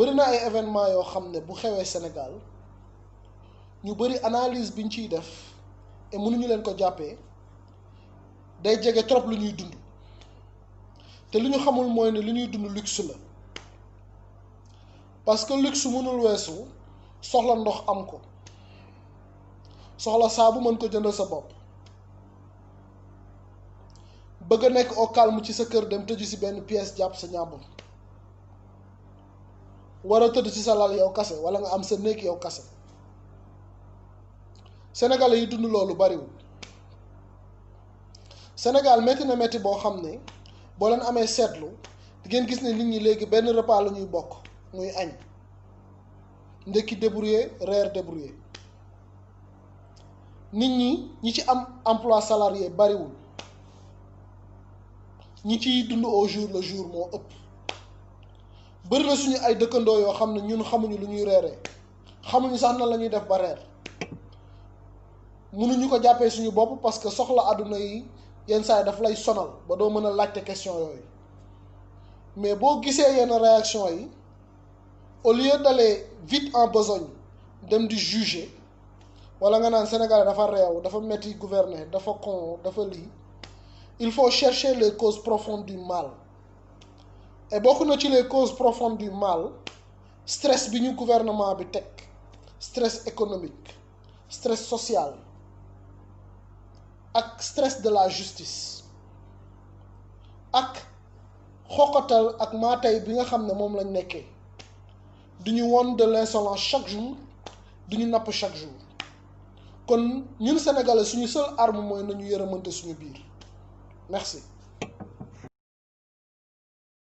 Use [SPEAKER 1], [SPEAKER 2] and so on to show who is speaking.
[SPEAKER 1] bëri na ay événement yoo xam ne bu xewee Sénégal ñu bëri analyse biñ ciy def et mënuñu leen ko jàppee day jege trop lu ñuy dund te li ñu xamul mooy ne li ñuy dund luxe la parce que luxe mënul weesu soxla ndox am ko soxla saabu mën ko jëndal sa bopp bëgg a nekk au calme ci sa kër dem tëju ci benn pièce jàpp sa ñàmbur war a tëdd ci sa lal yow kase walla nga am sa néeg yow kase sénégalais yi dund loolu bariwul Sénégal métti na métti boo xam ne boo leen amee seetlu di ngeen gis ne nit ñi léegi benn repas la ñuy bokk muy añ ndekki débrouillé reer débrouillé nit ñi ci am emploi salarié bariwul ñi ciy dund au jour le jour moo ëpp bëri na suñu ay dëkkandoo yoo xam ne ñun xamuñu lu ñuy reeree xamuñu sax na la ñuy def ba reer mënuñu ko jàppee suñu bopp parce que soxla àdduna yi yenn saa yi daf lay sonal ba doo mën a laajte question yooyu mais boo gisee yenn réaction yi au lieu d'aller vite en besogne dem di juger wala nga naan Sénégal dafa réew dafa metti gouverner dafa con dafa lii il faut chercher les causes profondes du mal et bokk na ci les causes profondes du mal stress bi ñu gouvernement bi teg stress économique stress social ak stress de la justice ak xoqatal ak maatay bi nga xam ne moom lañ nekkee du ñu won de l'insolence chaque jour du ñu napp chaque jour kon ñun sénégalais suñu seule arme mooy nañu yërëmante suñu biir merci